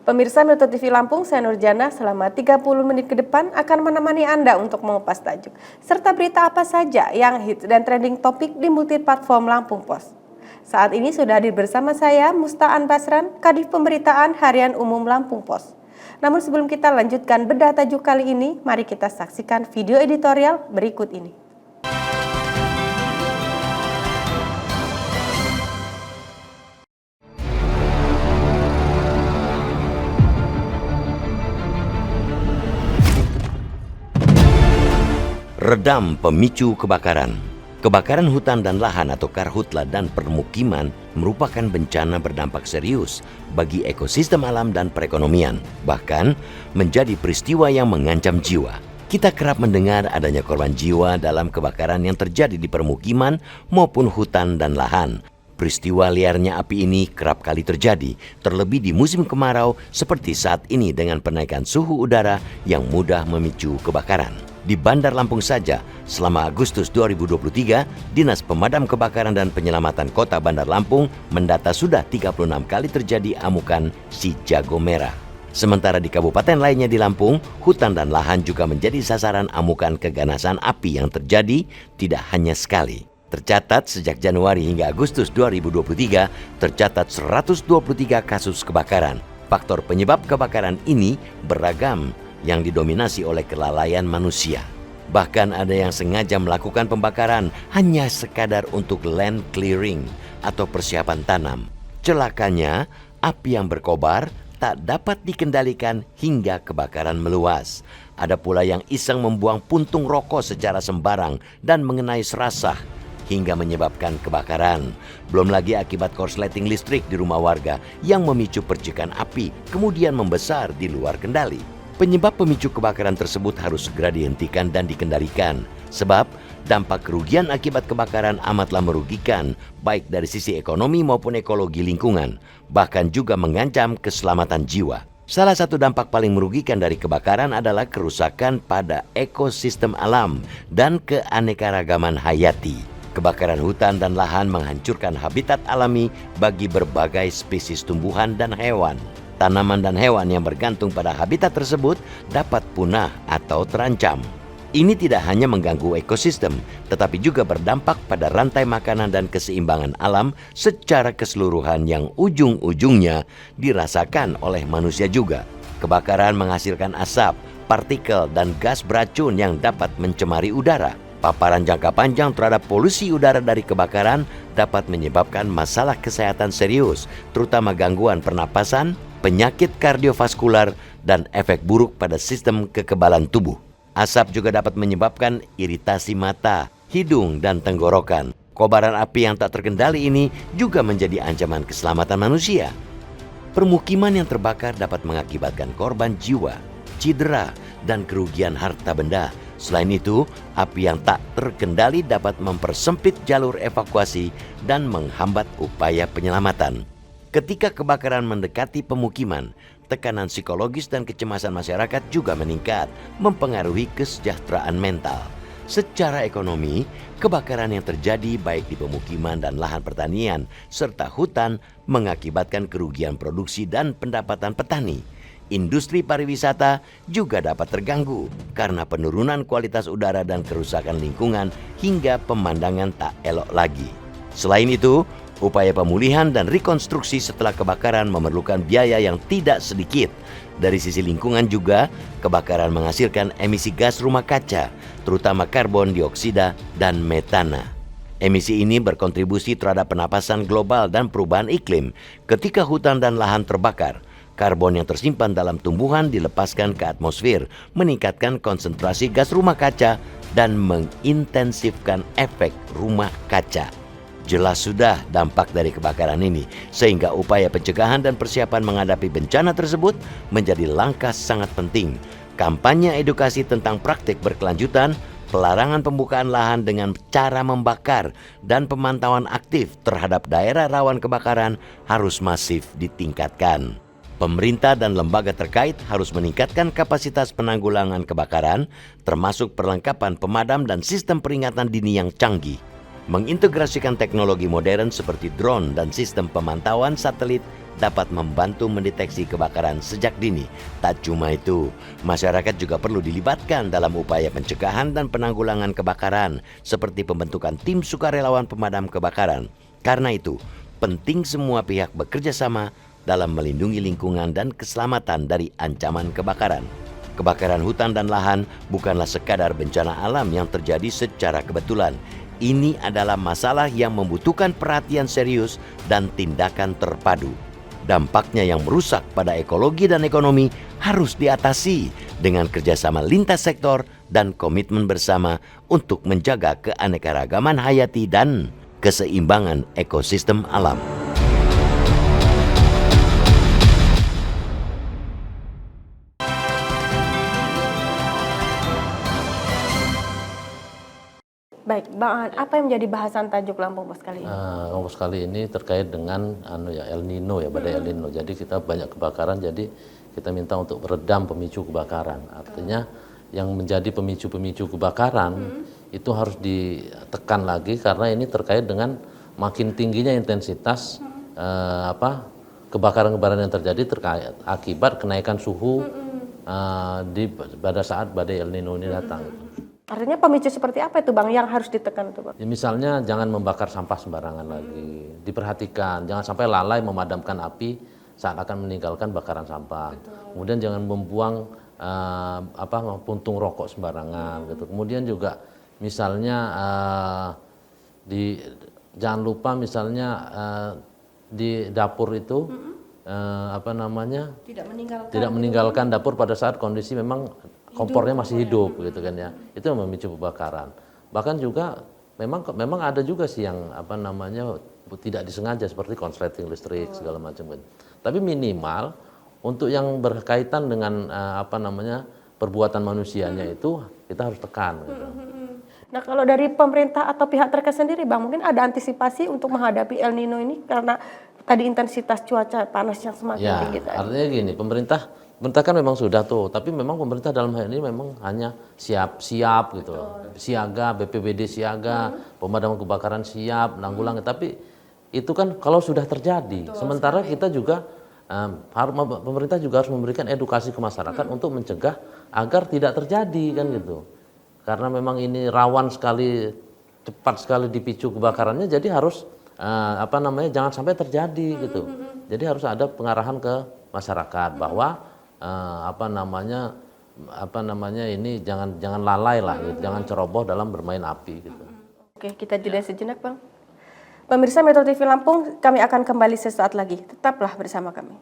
Pemirsa Metro TV Lampung, saya Nurjana selama 30 menit ke depan akan menemani Anda untuk mengupas tajuk serta berita apa saja yang hits dan trending topik di multiplatform Lampung Pos. Saat ini sudah hadir bersama saya Mustaan Basran, Kadif Pemberitaan Harian Umum Lampung Pos. Namun sebelum kita lanjutkan bedah tajuk kali ini, mari kita saksikan video editorial berikut ini. Redam pemicu kebakaran. Kebakaran hutan dan lahan atau karhutla dan permukiman merupakan bencana berdampak serius bagi ekosistem alam dan perekonomian, bahkan menjadi peristiwa yang mengancam jiwa. Kita kerap mendengar adanya korban jiwa dalam kebakaran yang terjadi di permukiman maupun hutan dan lahan. Peristiwa liarnya api ini kerap kali terjadi, terlebih di musim kemarau seperti saat ini dengan penaikan suhu udara yang mudah memicu kebakaran. Di Bandar Lampung saja, selama Agustus 2023, Dinas Pemadam Kebakaran dan Penyelamatan Kota Bandar Lampung mendata sudah 36 kali terjadi amukan si jago merah. Sementara di kabupaten lainnya di Lampung, hutan dan lahan juga menjadi sasaran amukan keganasan api yang terjadi tidak hanya sekali. Tercatat sejak Januari hingga Agustus 2023, tercatat 123 kasus kebakaran. Faktor penyebab kebakaran ini beragam, yang didominasi oleh kelalaian manusia. Bahkan ada yang sengaja melakukan pembakaran hanya sekadar untuk land clearing atau persiapan tanam. Celakanya, api yang berkobar tak dapat dikendalikan hingga kebakaran meluas. Ada pula yang iseng membuang puntung rokok secara sembarang dan mengenai serasah hingga menyebabkan kebakaran. Belum lagi akibat korsleting listrik di rumah warga yang memicu percikan api kemudian membesar di luar kendali. Penyebab pemicu kebakaran tersebut harus segera dihentikan dan dikendalikan, sebab dampak kerugian akibat kebakaran amatlah merugikan, baik dari sisi ekonomi maupun ekologi lingkungan, bahkan juga mengancam keselamatan jiwa. Salah satu dampak paling merugikan dari kebakaran adalah kerusakan pada ekosistem alam dan keanekaragaman hayati. Kebakaran hutan dan lahan menghancurkan habitat alami bagi berbagai spesies tumbuhan dan hewan. Tanaman dan hewan yang bergantung pada habitat tersebut dapat punah atau terancam. Ini tidak hanya mengganggu ekosistem, tetapi juga berdampak pada rantai makanan dan keseimbangan alam secara keseluruhan yang ujung-ujungnya dirasakan oleh manusia juga. Kebakaran menghasilkan asap, partikel, dan gas beracun yang dapat mencemari udara. Paparan jangka panjang terhadap polusi udara dari kebakaran dapat menyebabkan masalah kesehatan serius, terutama gangguan pernapasan, penyakit kardiovaskular, dan efek buruk pada sistem kekebalan tubuh. Asap juga dapat menyebabkan iritasi mata, hidung, dan tenggorokan. Kobaran api yang tak terkendali ini juga menjadi ancaman keselamatan manusia. Permukiman yang terbakar dapat mengakibatkan korban jiwa, cedera, dan kerugian harta benda. Selain itu, api yang tak terkendali dapat mempersempit jalur evakuasi dan menghambat upaya penyelamatan. Ketika kebakaran mendekati pemukiman, tekanan psikologis dan kecemasan masyarakat juga meningkat, mempengaruhi kesejahteraan mental. Secara ekonomi, kebakaran yang terjadi baik di pemukiman dan lahan pertanian serta hutan mengakibatkan kerugian produksi dan pendapatan petani. Industri pariwisata juga dapat terganggu karena penurunan kualitas udara dan kerusakan lingkungan hingga pemandangan tak elok lagi. Selain itu, upaya pemulihan dan rekonstruksi setelah kebakaran memerlukan biaya yang tidak sedikit. Dari sisi lingkungan juga, kebakaran menghasilkan emisi gas rumah kaca, terutama karbon dioksida dan metana. Emisi ini berkontribusi terhadap penapasan global dan perubahan iklim. Ketika hutan dan lahan terbakar, karbon yang tersimpan dalam tumbuhan dilepaskan ke atmosfer, meningkatkan konsentrasi gas rumah kaca dan mengintensifkan efek rumah kaca. Jelas sudah dampak dari kebakaran ini, sehingga upaya pencegahan dan persiapan menghadapi bencana tersebut menjadi langkah sangat penting. Kampanye edukasi tentang praktik berkelanjutan, pelarangan pembukaan lahan dengan cara membakar, dan pemantauan aktif terhadap daerah rawan kebakaran harus masif ditingkatkan. Pemerintah dan lembaga terkait harus meningkatkan kapasitas penanggulangan kebakaran, termasuk perlengkapan pemadam dan sistem peringatan dini yang canggih. Mengintegrasikan teknologi modern seperti drone dan sistem pemantauan satelit dapat membantu mendeteksi kebakaran sejak dini. Tak cuma itu, masyarakat juga perlu dilibatkan dalam upaya pencegahan dan penanggulangan kebakaran, seperti pembentukan tim sukarelawan pemadam kebakaran. Karena itu, penting semua pihak bekerja sama dalam melindungi lingkungan dan keselamatan dari ancaman kebakaran. Kebakaran hutan dan lahan bukanlah sekadar bencana alam yang terjadi secara kebetulan. Ini adalah masalah yang membutuhkan perhatian serius dan tindakan terpadu. Dampaknya yang merusak pada ekologi dan ekonomi harus diatasi dengan kerjasama lintas sektor dan komitmen bersama untuk menjaga keanekaragaman hayati dan keseimbangan ekosistem alam. Baik, Bang An, apa yang menjadi bahasan tajuk Lampung Pos kali ini? Kampus kali ini terkait dengan El Nino ya, badai El Nino. Jadi kita banyak kebakaran, jadi kita minta untuk meredam pemicu kebakaran. Artinya yang menjadi pemicu-pemicu kebakaran itu harus ditekan lagi karena ini terkait dengan makin tingginya intensitas kebakaran-kebakaran yang terjadi terkait akibat kenaikan suhu pada saat badai El Nino ini datang. Artinya pemicu seperti apa itu Bang yang harus ditekan itu Bang? Ya, misalnya jangan membakar sampah sembarangan lagi, diperhatikan, jangan sampai lalai memadamkan api saat akan meninggalkan bakaran sampah. Kemudian jangan membuang puntung rokok sembarangan gitu. Kemudian juga misalnya jangan lupa misalnya di dapur itu tidak meninggalkan dapur pada saat kondisi memang kompornya masih hidup gitu kan ya. Itu yang memicu kebakaran. Bahkan juga memang ada juga sih yang tidak disengaja seperti konsleting listrik segala macam gitu. Tapi minimal untuk yang berkaitan dengan perbuatan manusianya itu kita harus tekan gitu. Nah, kalau dari pemerintah atau pihak terkait sendiri Bang, mungkin ada antisipasi untuk menghadapi El Nino ini karena tadi intensitas cuaca panas yang semakin tinggi tadi. Artinya gini, pemerintah kan memang sudah tuh, tapi memang pemerintah dalam hal ini memang hanya siap gitu. Siaga, BPBD siaga, pemadam kebakaran siap, menanggulangi, tapi itu kan kalau sudah terjadi. Sementara kita juga pemerintah juga harus memberikan edukasi ke masyarakat untuk mencegah agar tidak terjadi kan gitu. Karena memang ini rawan sekali, cepat sekali dipicu kebakarannya, jadi harus jangan sampai terjadi gitu. Jadi harus ada pengarahan ke masyarakat bahwa ini jangan lalai lah, gitu. Jangan ceroboh dalam bermain api gitu. Oke, kita jeda sejenak Bang. Pemirsa Metro TV Lampung, kami akan kembali sesaat lagi. Tetaplah bersama kami.